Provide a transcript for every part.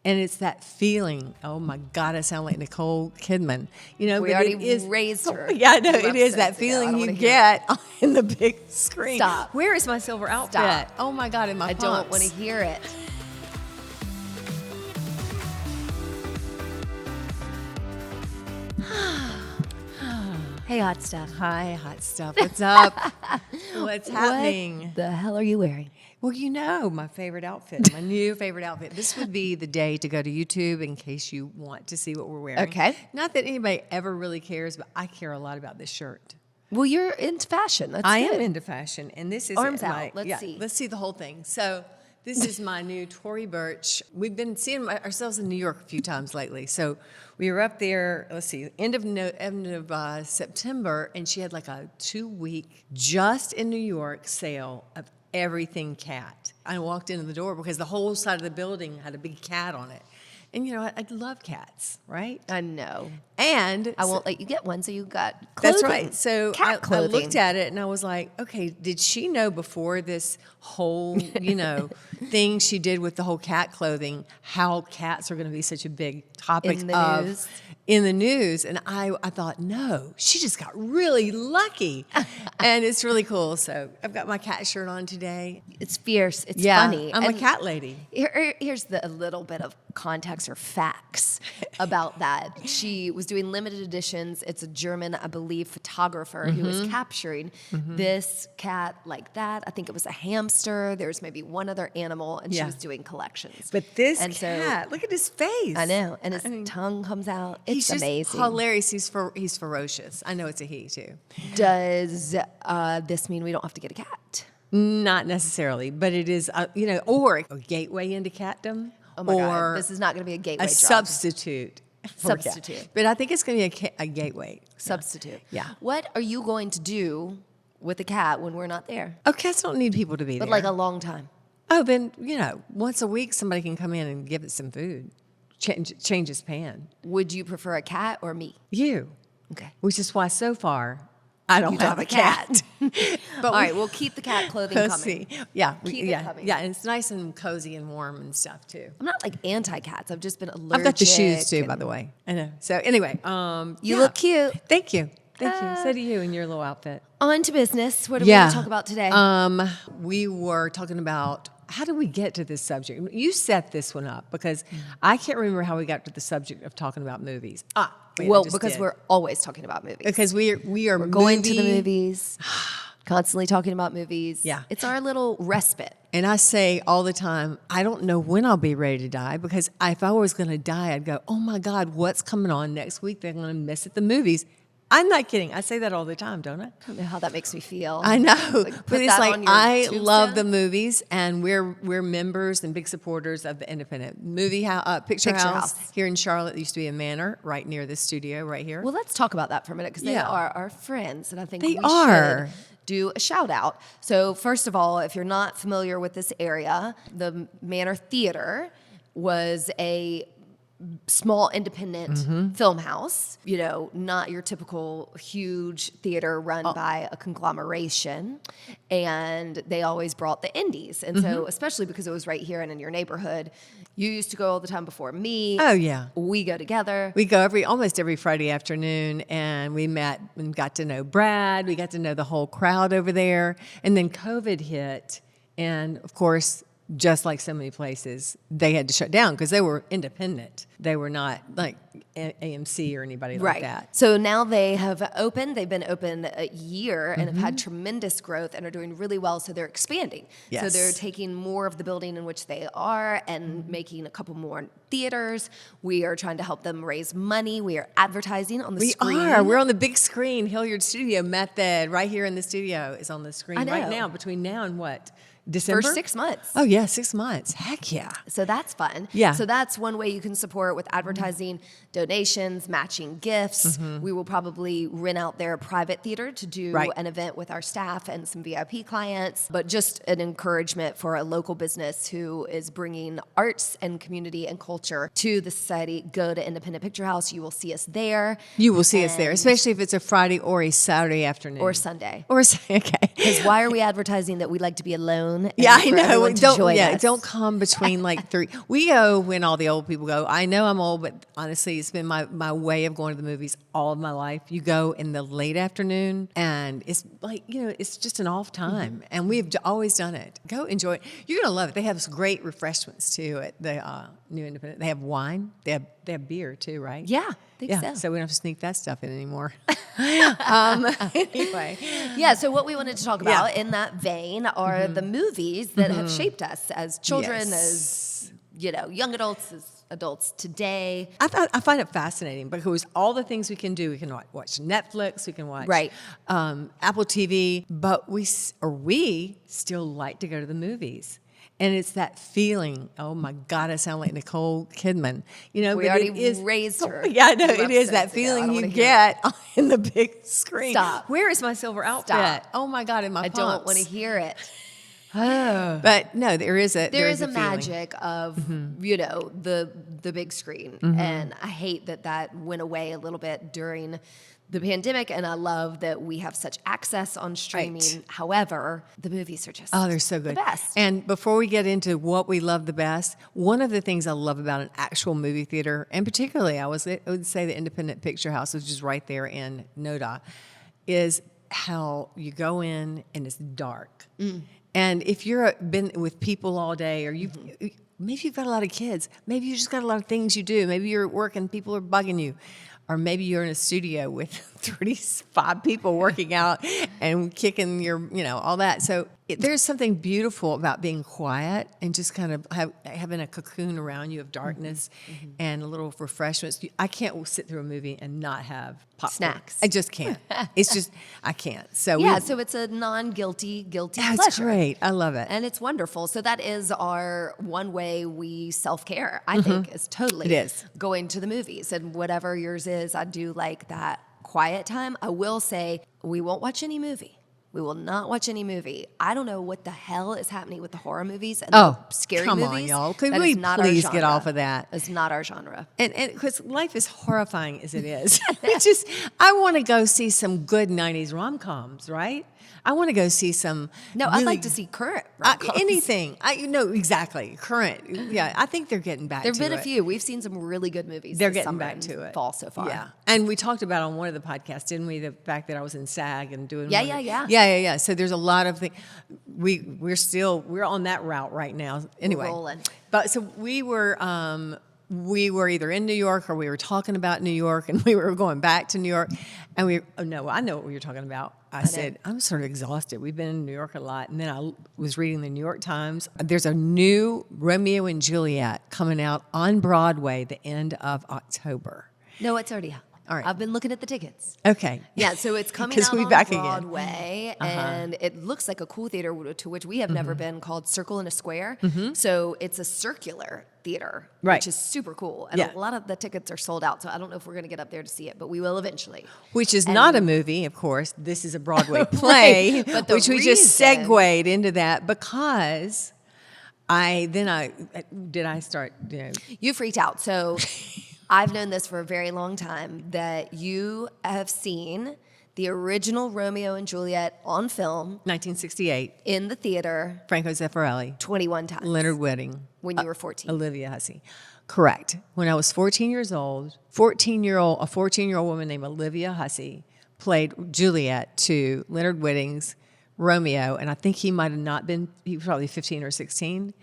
And it's that feeling. Oh my God, I sound like Nicole Kidman. You know, We but already it is, raised her. Yeah, I know Love it is that sense. Yeah, I feeling don't you wanna hear get in the big screen. Stop. Where is my silver outfit? Stop. Oh my God, in my I don't want pumps. to hear it. Hey, hot stuff. Hi, hot stuff. What's up? What's happening? What the hell are you wearing? Well, you know, my favorite outfit, my new favorite outfit. This would be the day to go to YouTube in case you want to see what we're wearing. Okay. Not that anybody ever really cares, but I care a lot about this shirt. Well, you're into fashion. That's I good. am into fashion, and this is Arms my, out. Let's see. Let's see the whole thing. So this is my new Tory Burch. We've been seeing ourselves in New York a few times lately. So we were up there. Let's see, end of September, and she had like a 2-week just in New York sale of everything cat. I walked into the door because the whole side of the building had a big cat on it. And, you know, I love cats, right? I know. And I won't let you get one, so you got clothing. that's right. So Cat I clothing. looked at it and I was like, okay, did she know before this whole, you know, thing she did with the whole cat clothing, how cats are going to be such a big topic In the news? In the news? And I thought, no, she just got really lucky. And it's really cool. So I've got my cat shirt on today. It's fierce. It's Yeah, funny. I'm And a cat lady. Here's a little bit of context or facts about that. She was doing limited editions. It's a German, I believe, photographer who was capturing this cat like that. I think it was a hamster. There was maybe one other animal, and she Yeah. was doing collections. But this And so- cat, look at his face. I know, and his tongue comes out. It's He's just amazing. hilarious. He's ferocious. I know it's a he too. Does this mean we don't have to get a cat? Not necessarily, but it is, you know, or a gateway into catdom. Oh my or God, this is not going to be a gateway a drug. substitute. for cat. Substitute. But I think it's going to be a gateway. Substitute. Yeah. What are you going to do with the cat when we're not there? Oh, cats don't need people to be But there. like a long time. Oh, then, you know, once a week somebody can come in and give it some food. Change its pan. Would you prefer a cat or me? You. Okay. Which is why so far I don't You don't have a have a cat. But All right, we'll keep the cat clothing we'll coming. see. Yeah. Keep it yeah. coming. Yeah. And it's nice and cozy and warm and stuff too. I'm not like anti-cats. I've just been allergic. I've got the shoes too, and- by the way. I know. So anyway, You yeah. look cute. Thank you. Thank you. So do you in your little outfit. On to business. What are we going to talk about today? We were talking about how did we get to this subject? You set this one up because I can't remember how we got to the subject of talking about movies. Wait, I well, just because did. we're always talking about movies. Because we are Going to the movies, constantly talking about movies. Yeah. It's our little respite. And I say all the time, I don't know when I'll be ready to die because if I was going to die, I'd go, oh my God, what's coming on next week? They're going to miss at the movies. I'm not kidding. I say that all the time, don't I? I don't know how that makes me feel. I know, Like, but put it's that like on your I tombstone? love the movies, and we're members and big supporters of the independent picture house here in Charlotte. It used to be a manor right near the studio right here. Well, let's talk about that for a minute because they Yeah. are our friends, and I think They we are. should do a shout out. So, first of all, if you're not familiar with this area, the Manor Theater was a small independent film house, you know, not your typical huge theater run by a conglomeration. And they always brought the indies. And so, especially because it was right here and in your neighborhood, you used to go all the time before me. Oh, yeah. We go together. We go almost every Friday afternoon, and we met and got to know Brad. We got to know the whole crowd over there. And then COVID hit, and of course, just like so many places, they had to shut down because they were independent. They were not like AMC or anybody like that. So now they have opened. They've been open a year and have had tremendous growth and are doing really well. So they're expanding. Yes. So they're taking more of the building in which they are and making a couple more theaters. We are trying to help them raise money. We are advertising on the screen. We're on the big screen. Hilliard Studio Method right here in the studio is on the screen I know. right now. Between now and what? December? For 6 months. Oh yeah, 6 months. Heck yeah. So that's fun. Yeah. So that's one way you can support with advertising, donations, matching gifts. We will probably rent out their private theater to do Right. an event with our staff and some VIP clients, but just an encouragement for a local business who is bringing arts and community and culture to the society. Go to Independent Picture House. You will see us there. You will see us there, And- especially if it's a Friday or a Saturday afternoon. Or Sunday. Okay. Because why are we advertising that we like to be alone alone. And Yeah, I for know. everyone to Don't join us. don't come between like 3. We go when all the old people go. I know I'm old, but honestly, it's been my way of going to the movies all of my life. You go in the late afternoon, and it's like it's just an off time, and we've always done it. Go enjoy it. You're gonna love it. They have some great refreshments too at the New Independent. They have wine. They have beer too, right? Yeah, I think so. So we don't have to sneak that stuff in anymore. Anyway. Yeah, so what we wanted to talk about in that vein are the movies that have shaped us as children, Yes. as young adults, as adults today. I find it fascinating because all the things we can do, we can watch Netflix, we can watch Right. Apple TV, but we still like to go to the movies. And it's that feeling. Oh my God, I sound like Nicole Kidman. We but already it is, raised her. Yeah, I know 2 it is that episodes ago. I feeling don't you wanna hear get in the big screen. Stop. Where is my silver outfit? Stop. Oh my God, in my I pumps. don't want to hear it. But no, there is a There is a feeling. magic of the big screen, and I hate that went away a little bit during the pandemic. And I love that we have such access on streaming. Right. However, the movies are just Oh, they're so good. the best. And before we get into what we love the best, one of the things I love about an actual movie theater, and particularly I would say the Independent Picture House, which is right there in Noda, is how you go in and it's dark. And if you've been with people all day, or maybe you've got a lot of kids, maybe you just got a lot of things you do, maybe you're at work and people are bugging you, or maybe you're in a studio with 35 people working out and kicking your, all that. So there's something beautiful about being quiet and just kind of having a cocoon around you of darkness and a little refreshments. I can't sit through a movie and not have popcorn. Snacks. I just can't. It's just, I can't. So So it's a non-guilty that's pleasure. great. I love it. And it's wonderful. So that is our one way we self-care, I think, is totally It is. going to the movies. And whatever yours is, I do like that quiet time. I will say we won't watch any movie. We will not watch any movie. I don't know what the hell is happening with the horror movies and the scary come movies. on, y'all. Could That we is not our please get genre. off of that? It's not our genre. And because life is horrifying as it is. I want to go see some good 90s rom-coms, right? I want to go see some. No, I'd like to see current rom-coms. Anything. Exactly. Current. Yeah, I think they're getting back to it. There have been a few. We've seen some really good movies. They're this getting summer back and to it. Fall so far. Yeah. And we talked about on one of the podcasts, didn't we? The fact that I was in SAG and doing. Yeah. So there's a lot of things. We're on that route right now. Anyway. rolling. But so we were either in New York or we were talking about New York and we were going back to New York. And I know what we were talking about. I said, I'm sort of exhausted. We've been in New York a lot. And then I was reading the New York Times. There's a new Romeo and Juliet coming out on Broadway the end of October. No, it's already out. All right. I've been looking at the tickets. Okay. Yeah, so it's coming 'Cause out we on back again. Broadway, and it looks like a cool theater to which we have never been, called Circle in a Square. So it's a circular theater, Right. which is super cool. And Yeah. a lot of the tickets are sold out, so I don't know if we're going to get up there to see it, but we will eventually. Which is not a movie, of course. This is a Broadway play, Right. But the which we just reason- segued into that because I start, You freaked out. So I've known this for a very long time, that you have seen the original Romeo and Juliet on film 1968, in the theater Franco Zeffirelli, 21 times. Leonard Whiting, When you were 14. Olivia Hussey. Correct. When I was 14 years old, a 14-year-old woman named Olivia Hussey played Juliet to Leonard Whiting's Romeo, and I think he might have not been, he was probably 15 or 16.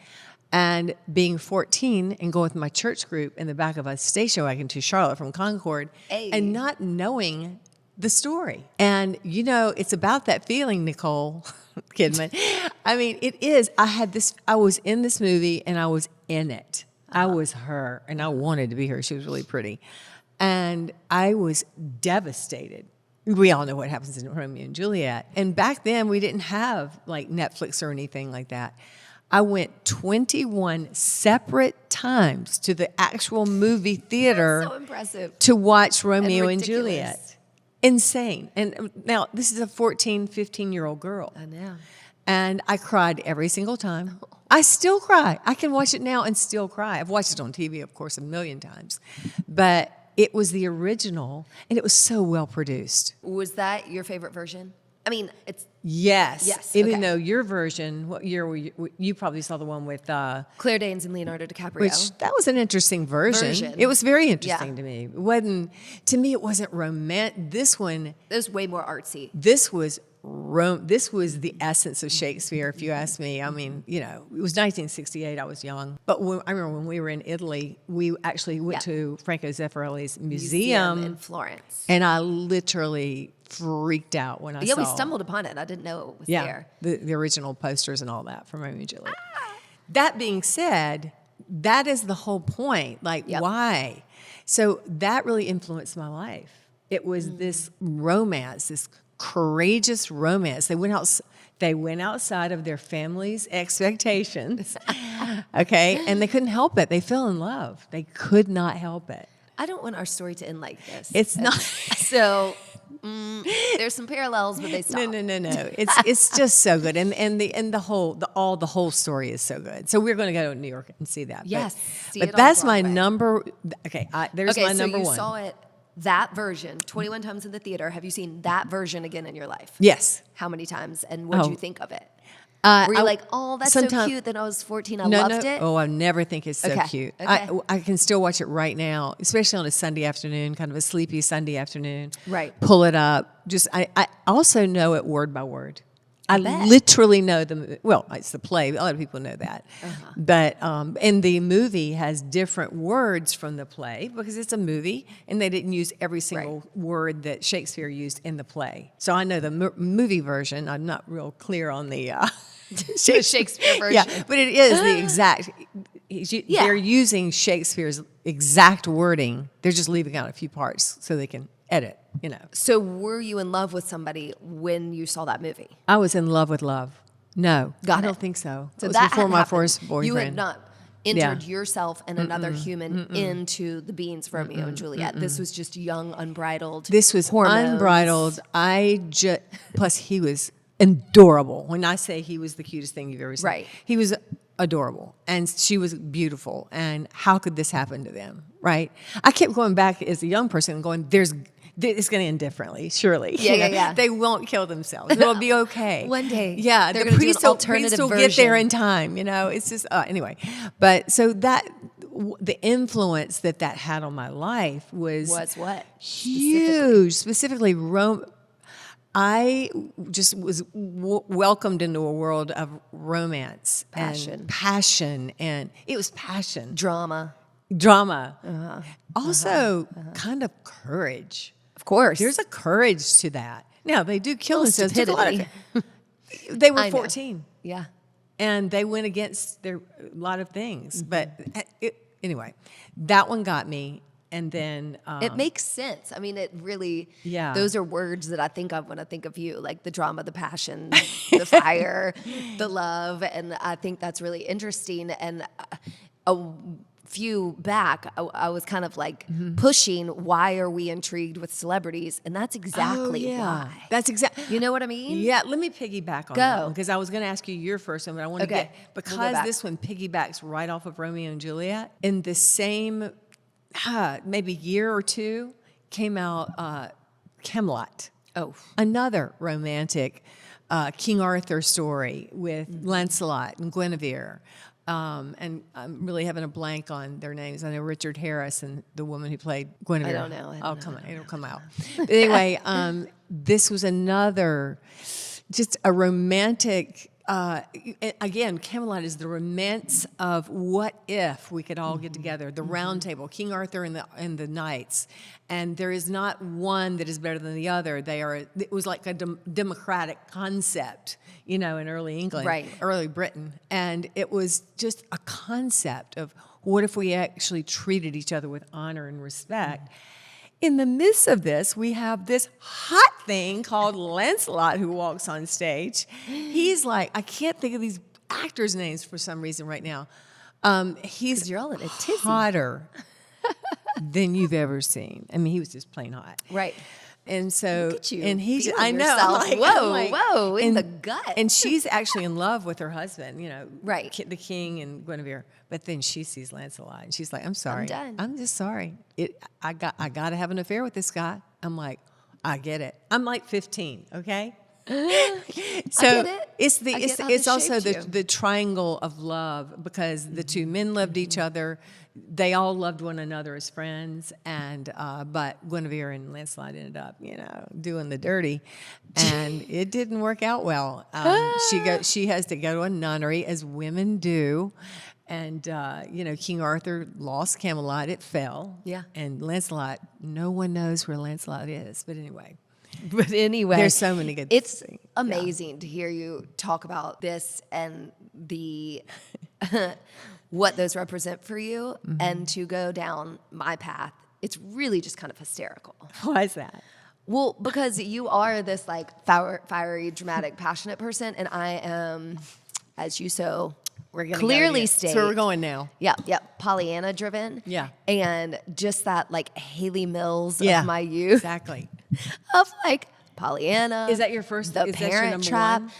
And being 14 and going with my church group in the back of a station wagon to Charlotte from Concord, and not knowing the story. And, it's about that feeling, Nicole Kidman. I mean, it is. I was in this movie and I was in it. I was her and I wanted to be her. She was really pretty. And I was devastated. We all know what happens in Romeo and Juliet. And back then we didn't have like Netflix or anything like that. I went 21 separate times to the actual movie theater So impressive. to watch Romeo and ridiculous. Juliet. Insane. And now this is a 14, 15-year-old girl. I know. And I cried every single time. I still cry. I can watch it now and still cry. I've watched it on TV, of course, a million times. But it was the original, and it was so well produced. Was that your favorite version? I mean, it's Yes. Yes, Even okay. though your version, what year were you probably saw the one with, Claire Danes and Leonardo DiCaprio. which that was an interesting version. It was very interesting to me. It wasn't, to me, it wasn't romantic. This one, it was way more artsy. this was this was the essence of Shakespeare, if you ask me. I mean, you know, it was 1968. I was young, but I remember when we were in Italy, we actually went to Franco Zeffirelli's museum in Florence. and I literally freaked out when I Yeah, saw. we stumbled upon it. I didn't know it was Yeah, there. the original posters and all that from Romeo and Juliet. That being said, that is the whole point. Like, Yep. why? So that really influenced my life. It was this romance, this courageous romance. They went out. They went outside of their family's expectations, okay, and they couldn't help it. They fell in love. They could not help it. I don't want our story to end like this. It's not. So there's some parallels, but they stop. No. It's just so good, and the whole story is so good. So we're going to go to New York and see that. Yes, but, see but it on that's my Broadway. number. Okay, there's Okay, my so number you one. saw it, that version, 21 times in the theater. Have you seen that version again in your life? Yes. How many times? And what did Oh. you think of it? Were Were you like, oh, that's so cute that I was 14, I loved it? Oh, I never think it's so Okay, cute. okay. I can still watch it right now, especially on a Sunday afternoon, kind of a sleepy Sunday afternoon. Right. Pull it up. I also know it word by word. I bet. literally know them. Well, it's the play. A lot of people know that. Uh-huh. But and the movie has different words from the play because it's a movie, and they didn't use every single word that Shakespeare used in the play. So I know the movie version. I'm not real clear on the Shakespeare version. Yeah, but it is the exact. They're using Shakespeare's exact wording. They're just leaving out a few parts so they can edit. You know. So were you in love with somebody when you saw that movie? I was in love with love. No, Got I it. don't think so. So It was that before hadn't my happened. first boyfriend. You had not entered Yeah. yourself and another human into the beings Romeo and Juliet. This was just young, unbridled. This was hormones. unbridled. Plus he was adorable. When I say he was the cutest thing you've ever seen, Right. He was adorable, and she was beautiful. And how could this happen to them? Right? I kept going back as a young person and going, it's going to end differently, surely. Yeah, You know, yeah. They won't kill themselves. It'll be okay. One day, Yeah, they're the gonna do an priest will alternative get there version. in time. You know, it's just anyway. But so the influence that had on my life was what? huge. Specifically, Rome. I just was welcomed into a world of romance, Passion. and passion, and it was passion, Drama. drama, also kind of courage. Of course. There's a courage to that. Now they do kill Little themselves. There's a lot of- stupidity. They were I know. 14, Yeah. and they went against a lot of things. But anyway, that one got me. And then It makes sense. I mean, it really, Yeah. those are words that I think of when I think of you, like the drama, the passion, the fire, the love. And I think that's really interesting. And a few back, I was kind of like pushing, why are we intrigued with celebrities? And that's exactly why. That's exactly. You know what I mean? Yeah, let me piggyback on Go. that one because I was going to ask you your first one, but I want to Okay. get We'll go because back. this one piggybacks right off of Romeo and Juliet. In the same maybe year or two came out Camelot. Oh. Another romantic King Arthur story with Lancelot and Guinevere. And I'm really having a blank on their names. I know Richard Harris and the woman who played Guinevere. I don't know. Come on, it'll come out. But anyway, this was another, just a romantic. Again, Camelot is the romance of what if we could all get together, the round table, King Arthur and the knights, and there is not one that is better than the other. It was like a democratic concept, you know, in early England, Right. early Britain, and it was just a concept of what if we actually treated each other with honor and respect. In the midst of this, we have this hot thing called Lancelot who walks on stage. He's like, I can't think of these actors' names for some reason right now. He's 'Cause you're all in a tizzy. hotter than you've ever seen. I mean, he was just plain hot. Right. And so, Look at you, and he's, feeling I know, yourself. I'm Whoa, I'm whoa, in the gut. And she's actually in love with her husband, you know, Right. The king and Guinevere. But then she sees Lancelot, and she's like, "I'm sorry, done. I'm just sorry. I got to have an affair with this guy." I'm like, I get it. I'm like 15, okay. So get it. it's I get how it's this also shaped you. the triangle of love, because the two men loved each other. They all loved one another as friends, and but Guinevere and Lancelot ended up, doing the dirty, and it didn't work out well. She has to go to a nunnery, as women do, and King Arthur lost Camelot; it fell. Yeah. And Lancelot, no one knows where Lancelot is, but anyway. But anyway, There's so many good It's things. amazing to hear you talk about this and the what those represent for you, and to go down my path. It's really just kind of hysterical. Why is that? Well, because you are this like fiery, dramatic, passionate person, and I am, as you so We're gonna clearly go state. So we're going now. Yeah, Pollyanna driven. Yeah. And just that like Haley Mills Yeah, of my youth. exactly. Of like Pollyanna. Is that your first? The Is that your Parent number Trap. one?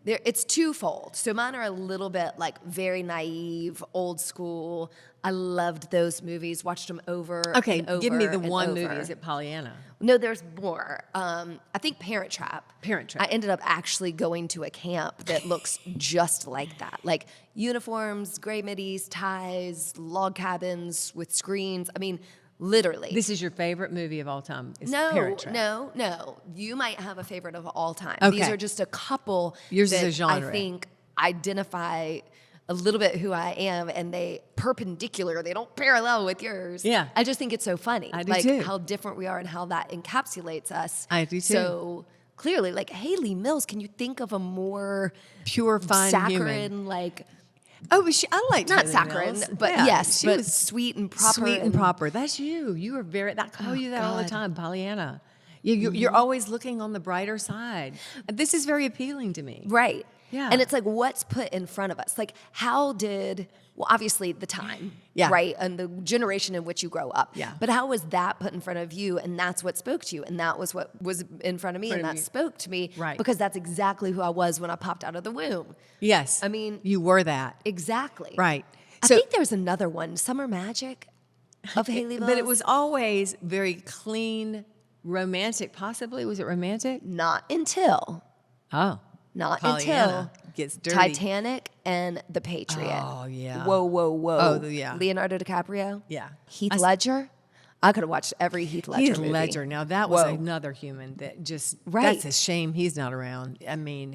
It's twofold. So mine are a little bit like very naive, old school. I loved those movies. Watched them over. Okay, and over give me the and one over. movie. Is it Pollyanna? No, there's more. I think Parent Trap. Parent Trap. I ended up actually going to a camp that looks just like that. Like uniforms, gray middies, ties, log cabins with screens. I mean, literally. This is your favorite movie of all time? Is No, Parent Trap. no. You might have a favorite of all time. Okay. These are just a couple Yours is that a genre. I think identify a little bit who I am, and they perpendicular. They don't parallel with yours. Yeah. I just think it's so funny. I do like too. how different we are and how that encapsulates us. I do too. So clearly, like Haley Mills, can you think of a more Pure, fine saccharine, human. like Oh, but I liked not Haley saccharine, Mills. but Yeah, yes, she but was sweet and proper. sweet and proper. That's you. You are very. I call you that all the God. time, Pollyanna. You're always looking on the brighter side. This is very appealing to me. Right. Yeah. And it's like, what's put in front of us? Like, well, obviously the time, Yeah. right? And the generation in which you grow up. Yeah. But how was that put in front of you? And that's what spoke to you. And that was what was in front of me. And that spoke to me. Right. Because that's exactly who I was when I popped out of the womb. Yes. I mean- you were that. Exactly. Right. I think there's another one, Summer Magic of Haley Mills. But it was always very clean, romantic. Possibly, was it romantic? Not until Pollyanna gets dirty. Titanic and The Patriot. Oh, yeah. Whoa. Oh, yeah. Leonardo DiCaprio. Yeah. Heath Ledger. I could have watched every Heath Ledger Heath movie. Ledger. Now that was Whoa. another human that just. Right. That's a shame he's not around. I mean,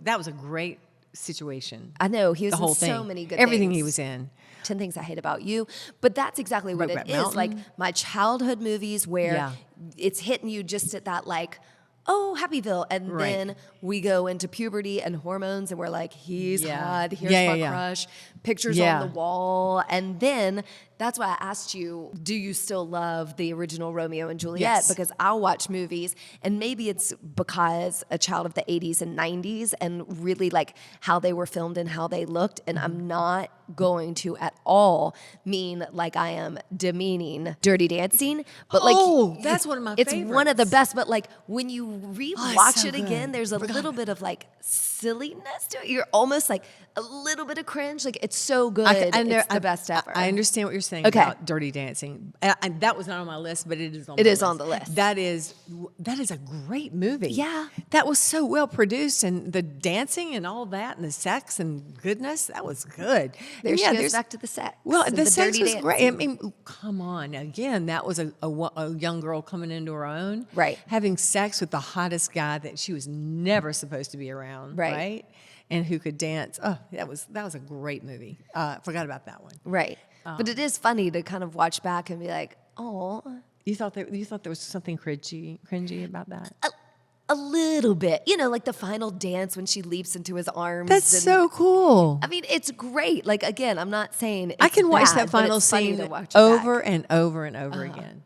that was a great situation. I know he was The whole in thing. so many good Everything things. he was in. 10 Things I Hate About You. But that's exactly what Brokeback it is. Like Mountain. my childhood movies where Yeah. it's hitting you just at that like, oh, Happyville. And Right. then we go into puberty and hormones and we're like, he's Yeah. hot, here's Yeah, my yeah. crush, pictures Yeah. on the wall. And then that's why I asked you, do you still love the original Romeo and Juliet? Yes. Because I'll watch movies, and maybe it's because a child of the 80s and 90s and really like how they were filmed and how they looked. And I'm not going to at all mean like I am demeaning Dirty Dancing, but like Oh, that's one of my it's one of the favorites. best. But like when you rewatch so it again, good. there's a little bit of like silliness to it. You're almost like a little bit of cringe. Like it's so good. It's the best ever. I understand what you're saying Okay. about Dirty Dancing. That was not on my list, but it is on. It my is list. on the list. That is a great movie. Yeah. that was so well produced, and the dancing and all that, and the sex and goodness, that was good. There And she yeah, goes there's- back to the sex. Well, and the sex dirty was great. I dancing. mean, come on. Again, that was a young girl coming into her own. Right. Having sex with the hottest guy that she was never supposed to be around. Right. And who could dance. Oh, that was a great movie. Forgot about that one. Right. But it is funny to kind of watch back and be like, oh, You thought there was something cringy about that? a little bit. You know, like the final dance when she leaps into his arms. That's and- so cool. I mean, it's great. Like, again, I'm not saying it's I can watch bad, that but final it's funny scene to watch it over back. and over and over again.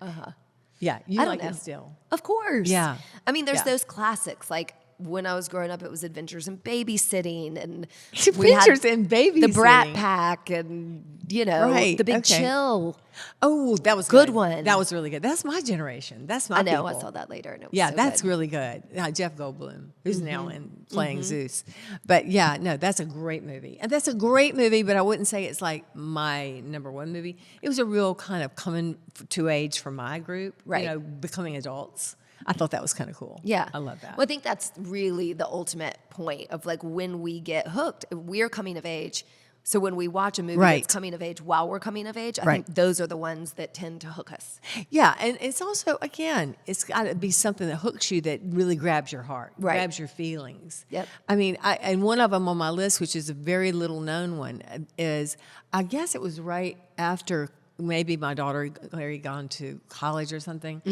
Yeah, you I don't like know. it still. Of course. Yeah. I mean, there's Yeah. those classics. Like when I was growing up, it was Adventures in Babysitting, and Adventures in the Brat Babysitting. Pack, and you know, Right, The Big okay. Chill. Oh, that was Good one. That was really good. That's my generation. That's my I know. people. I saw that later, and it was Yeah, so that's good. really good. Jeff Goldblum, who's now Mm-hmm. in playing Zeus. But yeah, no, that's a great movie. And that's a great movie, but I wouldn't say it's like my number one movie. It was a real kind of coming to age for my group, Right. you know, becoming adults. I thought that was kind of cool. Yeah. I love that. Well, I think that's really the ultimate point of like when we get hooked, we're coming of age. So when we watch a movie Right. that's coming of age while we're coming of age, I Right. think those are the ones that tend to hook us. Yeah, and it's also, again, it's got to be something that hooks you, that really grabs your heart, Right. grabs your feelings. Yep. I mean, and one of them on my list, which is a very little known one, is, I guess it was right after maybe my daughter Clary gone to college or something,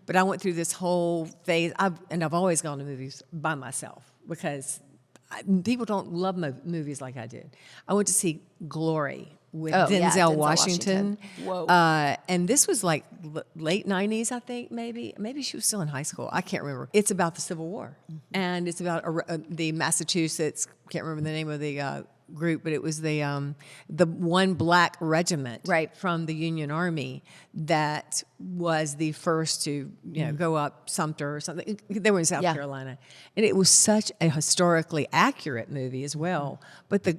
but I went through this whole phase, I've always gone to movies by myself because people don't love movies like I did. I went to see Glory with Denzel Washington. Whoa. And this was like late 90s, I think, maybe. Maybe she was still in high school. I can't remember. It's about the Civil War. And it's about the Massachusetts, can't remember the name of the group, but it was the one black regiment Right. from the Union Army that was the first to go up Sumter or something. They were in South Carolina, and it was such a historically accurate movie as well. But the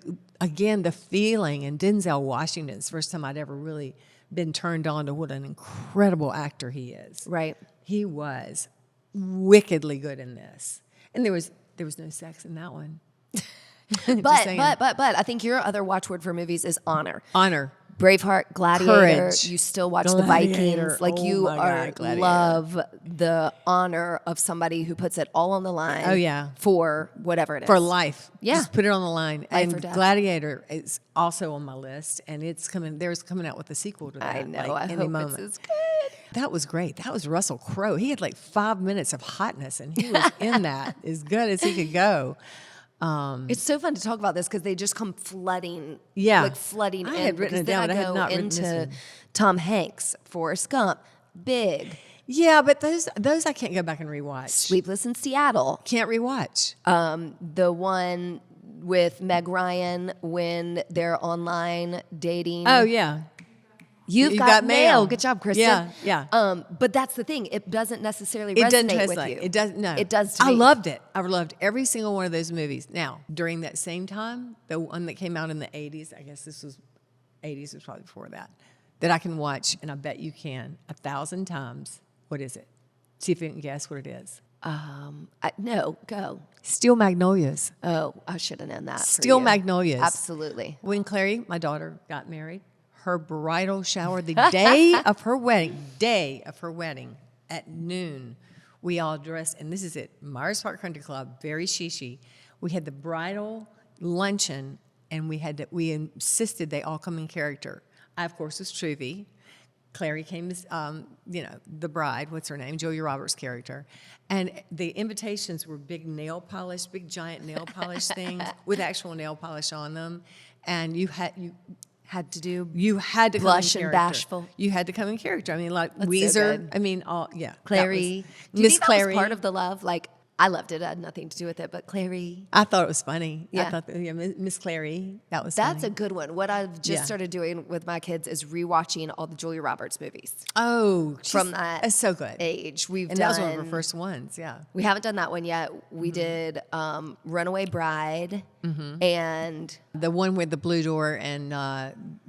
feeling, and Denzel Washington's first time I'd ever really been turned on to what an incredible actor he is. Right. He was wickedly good in this, and there was no sex in that one. But I think your other watchword for movies is honor. Honor. Braveheart, Gladiator. Courage. You still watch Gladiator. the Vikings. Like Oh you my God, Gladiator. love the honor of somebody who puts it all on the line. Oh, yeah. For whatever it is. For life. Yeah. Just put it on the line. Life or And death. Gladiator is also on my list, and it's coming out with a sequel to that. I know. Like, I any hope moment. it's as good. That was great. That was Russell Crowe. He had like 5 minutes of hotness, and he was in that as good as he could go. It's so fun to talk about this because they just come flooding. Yeah. Like flooding I in. had written because it down, then but I had go not written this into one. Tom Hanks, Forrest Gump, Big, Yeah, but those I can't go back and rewatch. Sleepless in Seattle. Can't rewatch. The one with Meg Ryan when they're online dating. Oh, yeah. You've You got, got mail. mail. Good job, Kristen. Yeah. But that's the thing. It doesn't necessarily It doesn't resonate with translate. you. It does no. It does to I me. loved it. I loved every single one of those movies. Now, during that same time, the one that came out in the 80s, I guess this was 80s, was probably before that I can watch, and I bet you can, 1,000 times. What is it? See if you can guess what it is. No, go. Steel Magnolias. Oh, I should have known that. for Steel you. Magnolias. Absolutely. When Clary, my daughter, got married, her bridal shower, the day of her wedding, at noon, we all dressed, and this is it, Myers Park Country Club, very shishi. We had the bridal luncheon, and we insisted they all come in character. I, of course, was Truvy. Clary came as, the bride, what's her name? Julia Roberts' character. And the invitations were big giant nail polish things with actual nail polish on them. And you had to come Blush in and character. bashful. You had to come in character. I mean, like That's so Weezer. good. I mean, all yeah. Clary. Do you Miss think that Clary. was part of the love? Like, I loved it. It had nothing to do with it, but Clary. I thought it was funny. Yeah. I thought Miss Clary. That was That's funny. a good one. What I've just Yeah. started doing with my kids is rewatching all the Julia Roberts movies from that That's so good. age. We've And done. that was one of her first ones. Yeah. We haven't done that one yet. We did Runaway Bride and The one with the blue door and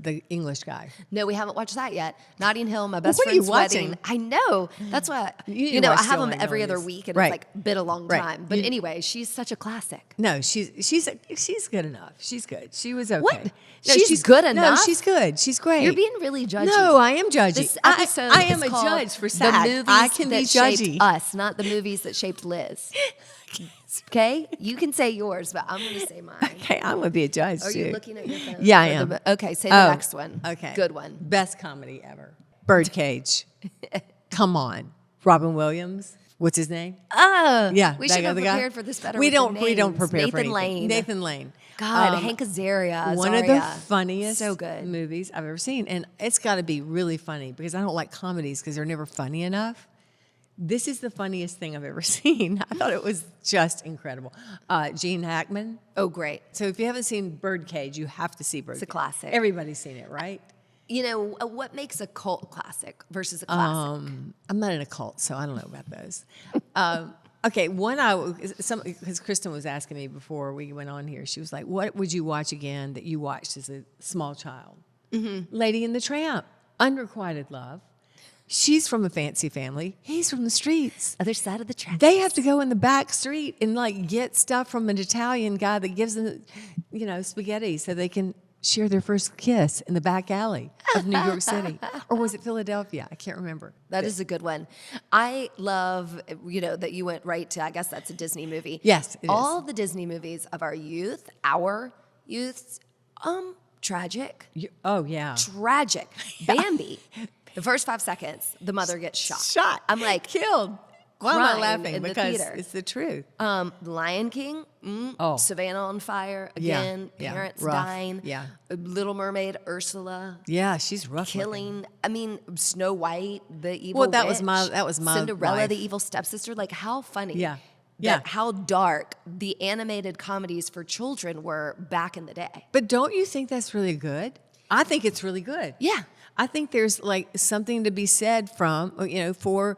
the English guy. no, we haven't watched that yet. Notting Hill, my best what are you friend's wedding. watching? I know. That's why You know I I have still them like every other Magnolias. week, and Right. it's like been a long Right. time. But You- anyway, she's such a classic. No, she's good enough. She's good. She was okay. What? No, She's good No, enough? she's good. She's great. You're being really judgy. No, I am judgy. This I episode am is a called judge for the SAG. movies I can that be shaped judgy. us, not the movies that shaped Liz. Okay, you can say yours, but I'm going to say mine. Okay, I'm gonna be a judge Are too. you looking at your phone? Yeah, I for am. Okay, say the Oh, next one. Okay, good one. Best comedy ever. Birdcage. Come on, Robin Williams. What's his name? Oh, Yeah, we that should have guy. prepared for this better. We with the don't. We don't names. prepare Nathan for anything. Lane. Nathan Lane. God, Hank Azaria. One of the funniest So good. movies I've ever seen. And it's got to be really funny because I don't like comedies because they're never funny enough. This is the funniest thing I've ever seen. I thought it was just incredible. Gene Hackman. Oh, great. So if you haven't seen Birdcage, you have to see Birdcage. a classic. Everybody's seen it, right? You know, what makes a cult classic versus a classic? I'm not in a cult, so I don't know about those. Okay, because Kristen was asking me before we went on here. She was like, "What would you watch again that you watched as a small child?" Mm-hmm. Lady and the Tramp, Unrequited Love, She's from a fancy family. He's from the streets. Other side of the track. They have to go in the back street and like get stuff from an Italian guy that gives them, spaghetti so they can share their first kiss in the back alley of New York City. Or was it Philadelphia? I can't remember. That is a good one. I love, that you went right to, I guess that's a Disney movie. Yes, it is. All the Disney movies of our youth, tragic. Oh, yeah. Tragic. Bambi. The first 5 seconds, the mother gets shot. I'm like, killed. Why am I crying laughing? in the Because theater. it's the truth. Lion King, Savannah on fire Yeah, again, yeah, parents rough, dying. yeah. Little Mermaid, Ursula. Yeah, she's rough. Killing. I mean, Snow White, the evil. Well, that was witch, my Cinderella, life. the evil stepsister. Like, how funny. Yeah. That Yeah. how dark the animated comedies for children were back in the day. But don't you think that's really good? I think it's really good. Yeah. I think there's like something to be said for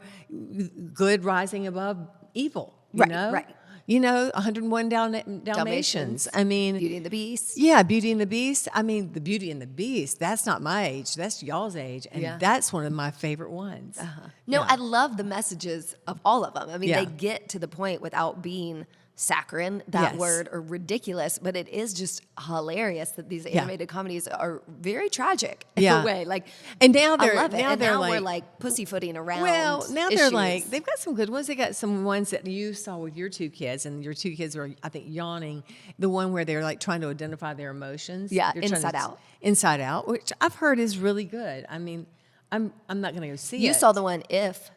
good rising above evil. Right, know? right. 101 Dalmatians. I mean, Beauty and the Beast. Yeah, Beauty and the Beast. I mean, the Beauty and the Beast, that's not my age. That's y'all's age. And Yeah. that's one of my favorite ones. No, Yeah. I love the messages of all of them. I mean, Yeah. they get to the point without being saccharine, that Yes. word, or ridiculous, but it is just hilarious that these animated comedies are very tragic in Yeah. a way. Like, And now I they're love it. now And they're now like, we're like pussyfooting around. well, now they're issues. like, they've got some good ones. They got some ones that you saw with your two kids, and your two kids were, I think, yawning. The one where they're like trying to identify their emotions. Yeah, They're trying Inside Out. Inside Out, which I've heard is really good. I mean, I'm not going to go see it. You saw the one If.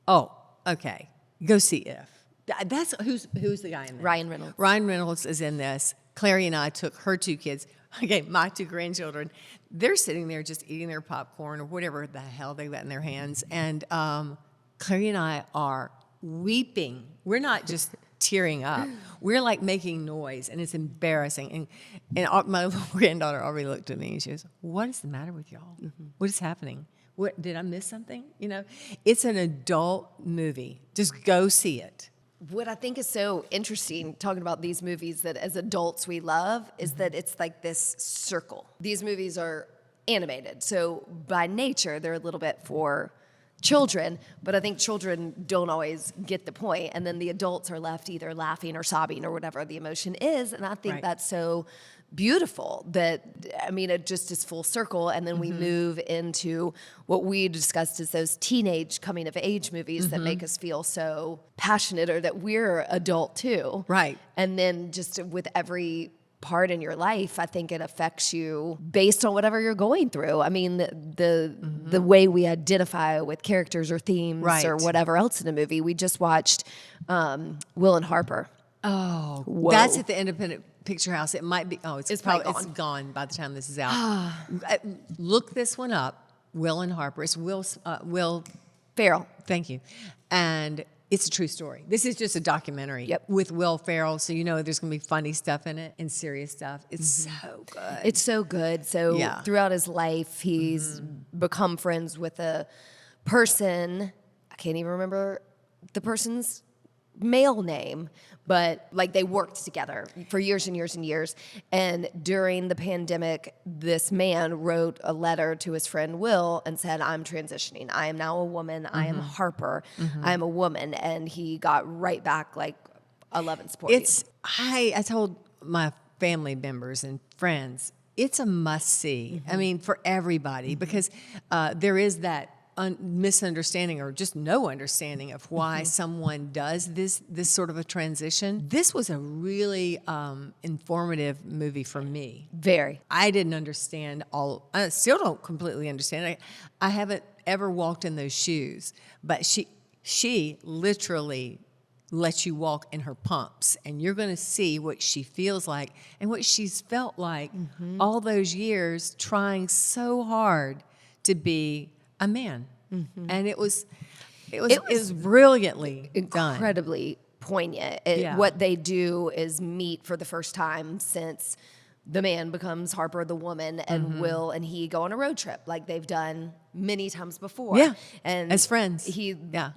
Oh, okay. Go see If. That's who's the guy in there? Ryan Reynolds. Ryan Reynolds is in this. Clary and I took her two kids. Okay, my two grandchildren. They're sitting there just eating their popcorn or whatever the hell they got in their hands, and Clary and I are weeping. We're not just tearing up. We're like making noise, and it's embarrassing. And my little granddaughter already looked at me and she goes, "What is the matter with y'all? What is happening? What did I miss something?" It's an adult movie. Just go see it. What I think is so interesting talking about these movies that as adults we love is that it's like this circle. These movies are animated, so by nature they're a little bit for children, but I think children don't always get the point, and then the adults are left either laughing or sobbing or whatever the emotion is, and I think Right. that's so beautiful that, I mean, it just is full circle, and then we move into what we discussed as those teenage coming of age movies that make us feel so passionate, or that we're adult too. Right. And then just with every part in your life, I think it affects you based on whatever you're going through. I mean, the way we identify with characters or themes Right. or whatever else in a movie. We just watched Will and Harper. Oh, Whoa. that's at the Independent Picture House. It might be. Oh, It's probably it's gone by the time this is out. Look this one up. Will and Harper. It's Will. Ferrell. Thank you. And it's a true story. This is just a documentary. Yep. With Will Ferrell, so there's going to be funny stuff in it and serious stuff. It's so good. It's so good. So Yeah. throughout his life, he's become friends with a person. I can't even remember the person's male name, but like they worked together for years and years and years. And during the pandemic, this man wrote a letter to his friend Will and said, "I'm transitioning. I am now a woman. I am Harper. I am a woman." And he got right back like, "I love and support you." I told my family members and friends, it's a must see. I mean, for everybody, because there is that misunderstanding or just no understanding of why someone does this sort of a transition. This was a really informative movie for me. Very. I didn't understand I still don't completely understand. I haven't ever walked in those shoes, but she literally lets you walk in her pumps, and you're going to see what she feels like and what she's felt like all those years trying so hard to be a man. And it was brilliantly done. Incredibly poignant. Yeah. What they do is meet for the first time since the man becomes Harper the woman, and Will and he go on a road trip like they've done many times before. Yeah, and as friends.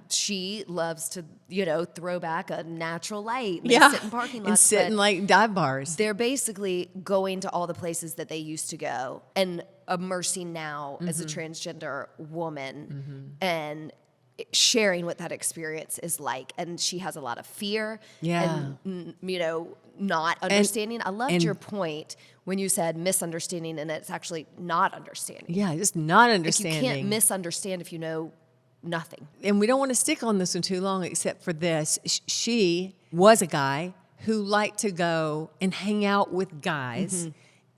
She loves to throw back a natural light. And Yeah, they sit in parking lots and sit in like dive bars. They're basically going to all the places that they used to go and immersing now as a transgender woman and sharing what that experience is like. And she has a lot of fear and, not understanding. I loved your point when you said misunderstanding, and it's actually not understanding. Yeah, just not Like, understanding. you can't misunderstand if you know nothing. And we don't want to stick on this one too long, except for this. She was a guy who liked to go and hang out with guys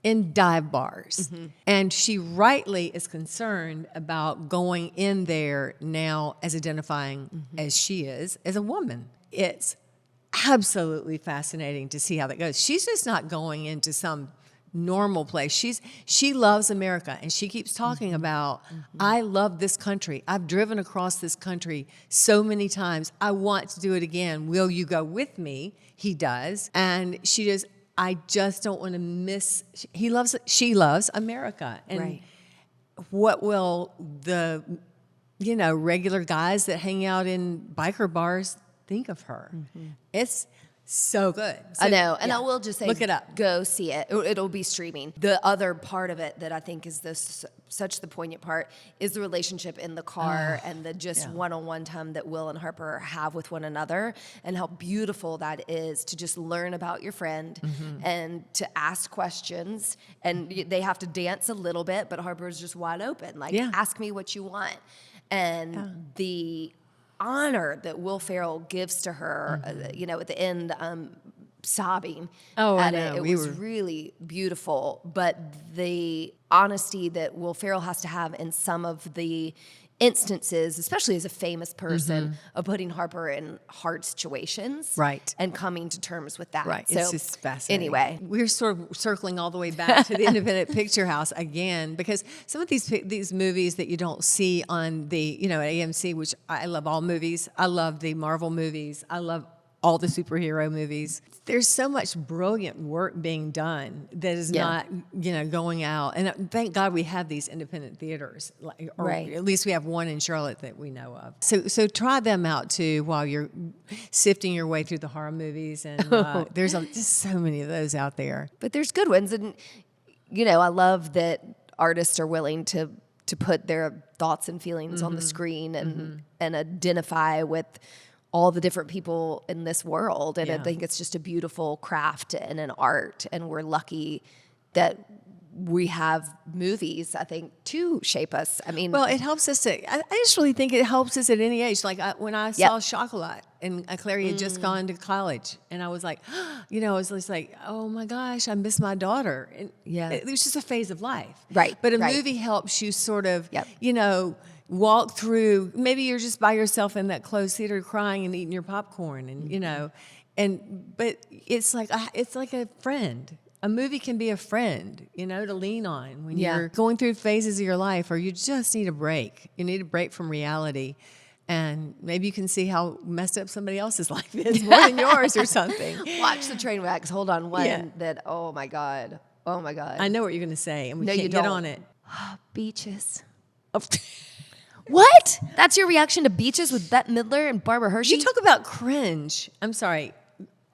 in dive bars. And she rightly is concerned about going in there now as identifying as she is, as a woman. It's absolutely fascinating to see how that goes. She's just not going into some normal place. She loves America, and she keeps talking about, I love this country. I've driven across this country so many times. I want to do it again. Will you go with me? He does. And she just, I just don't want to miss. She loves America. And what will the, regular guys that hang out in biker bars think of her? It's so good. So, I know. And I will just say, look it up. Go see it. It'll be streaming. The other part of it that I think is such the poignant part is the relationship in the car and the just one-on-one time that Will and Harper have with one another, and how beautiful that is to just learn about your friend and to ask questions. And they have to dance a little bit, but Harper's just wide open. Like, ask me what you want. And the honor that Will Ferrell gives to her, at the end, sobbing at it. It was really beautiful. But the honesty that Will Ferrell has to have in some of the instances, especially as a famous person, of putting Harper in hard situations, and coming to terms with that. Right, So, it's just fascinating. Anyway, we're sort of circling all the way back to the Independent Picture House again, because some of these movies that you don't see on the at AMC, which I love all movies. I love the Marvel movies. I love all the superhero movies. There's so much brilliant work being done that is not, going out. And thank God we have these independent theaters, or at least we have one in Charlotte that we know of. So try them out too while you're sifting your way through the horror movies. And there's just so many of those out there. but there's good ones, and I love that artists are willing to put their thoughts and feelings on the screen and identify with all the different people in this world. And I think it's just a beautiful craft and an art. And we're lucky that we have movies, I think, to shape us. I mean, well, it helps us I just really think it helps us at any age. Like when I saw Chocolat, and Clary had just gone to college, and I was like, I was just like, oh my gosh, I miss my daughter. And it was just a phase of life. Right. But a movie helps you sort of, walk through. Maybe you're just by yourself in that closed theater crying and eating your popcorn, and but it's like a friend. A movie can be a friend, to lean on when you're going through phases of your life, or you just need a break. You need a break from reality. And maybe you can see how messed up somebody else's life is more than yours or something. Watch the train wrecks. Hold on one that, oh my God. I know what you're going to say, and we No, can't you get don't. on it. Beaches. What? That's your reaction to Beaches with Bette Midler and Barbara Hershey? You talk about cringe. I'm sorry.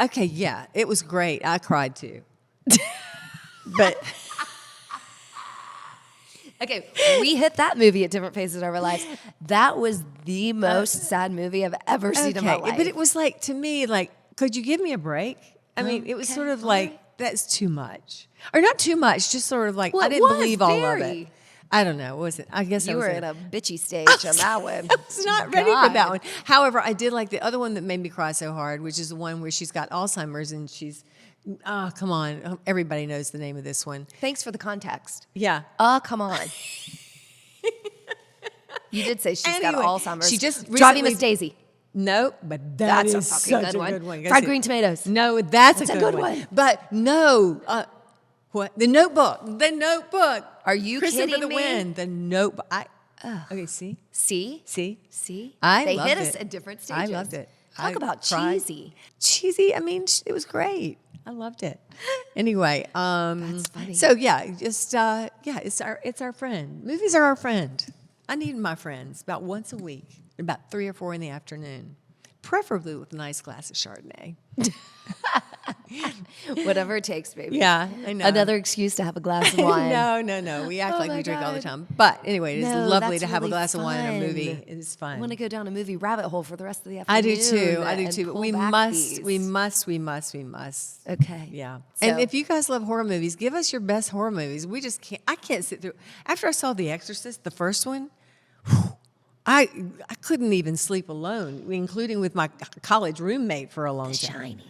Okay, yeah, it was great. I cried too. But okay, we hit that movie at different phases of our lives. That was the most sad movie I've ever seen in my life. But it was like, to me, like, could you give me a break? I mean, it was sort of like, that's too much. Or not too much, just sort of like, I didn't believe all of it. I don't know. Was it? I guess you I was were in a bitchy stage on that one. I was not ready for that one. However, I did like the other one that made me cry so hard, which is the one where she's got Alzheimer's and she's, come on. Everybody knows the name of this one. Thanks for the context. Yeah. Come on. You did say she's got Alzheimer's. She just Driving Miss Daisy. No, but That's is such a good one. Fried green tomatoes. No, that's a good one. But no, what? The Notebook. The Notebook. Are you Christopher kidding the me? Wind. The Notebook. Okay, see? They hit us at different stages. I loved it. Talk about cheesy. Cheesy. I mean, it was great. I loved it. Anyway, That's funny. so yeah, just it's our friend. Movies are our friend. I need my friends about once a week, about 3 or 4 in the afternoon, preferably with a nice glass of Chardonnay. Whatever it takes, baby. Yeah, I know. Another excuse to have a glass of wine. No. We act Oh like my we drink all the God. time. But anyway, it is No, lovely that's to have a really glass of wine and a fun. movie. It is fun. I want to go down a movie rabbit hole for the rest of the afternoon. I do too. But and we pull back must, these. we must. Okay. Yeah. So- And if you guys love horror movies, give us your best horror movies. We just can't. I can't sit through. After I saw The Exorcist, the first one, I couldn't even sleep alone, including with my college roommate for a long time. Shining.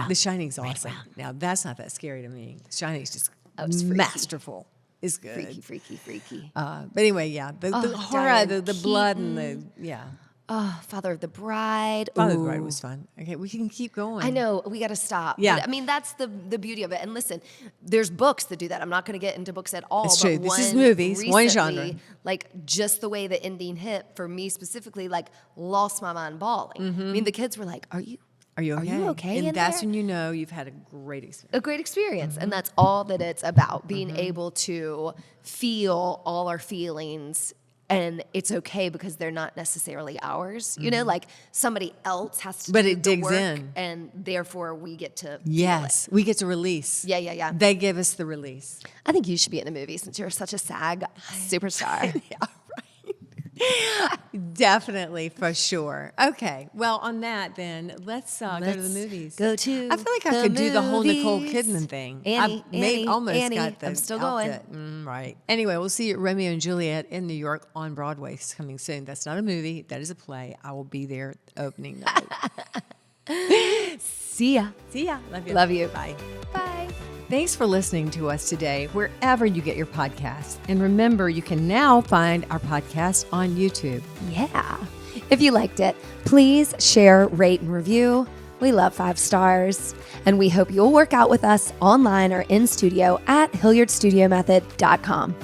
The Shining's awesome. Now that's not that scary to me. The Shining's just it's freaky. masterful. It's good. Freaky. But anyway, yeah, the horror, Diane the blood, and the Oh, Father of the Bride. Father of the Ooh. Bride was fun. Okay, we can keep going. I know, we got to stop. Yeah. But, I mean, that's the beauty of it. And listen, there's books that do that. I'm not going to get into books at all. It's but true. This is one movies, one recently, genre. Like, just the way the ending hit, for me specifically, like, lost my mind bawling. I mean, the kids were like, Are you okay And in that's there? when you know you've had a great experience. A great experience. And that's all that it's about, being able to feel all our feelings. And it's okay because they're not necessarily ours. You know, like somebody else has to But do it the digs work, in. and therefore we get to feel Yes, we get to release. Yeah. They give us the release. I think you should be in a movie since you're such a SAG superstar. Yeah, right. Definitely, for sure. Okay, well, on that, then let's go to the movies. Go to I feel like I the could do the whole Nicole movies. Kidman thing. Annie, almost Annie, got the I'm still going. outfit. Right. Anyway, we'll see you at Romeo and Juliet in New York on Broadway. It's coming soon. That's not a movie. That is a play. I will be there opening night. See ya. See ya. Love you. Love you. Bye. Bye. Thanks for listening to us today, wherever you get your podcasts. And remember, you can now find our podcast on YouTube. Yeah. If you liked it, please share, rate, and review. We love 5 stars. And we hope you'll work out with us online or in studio at HilliardStudioMethod.com.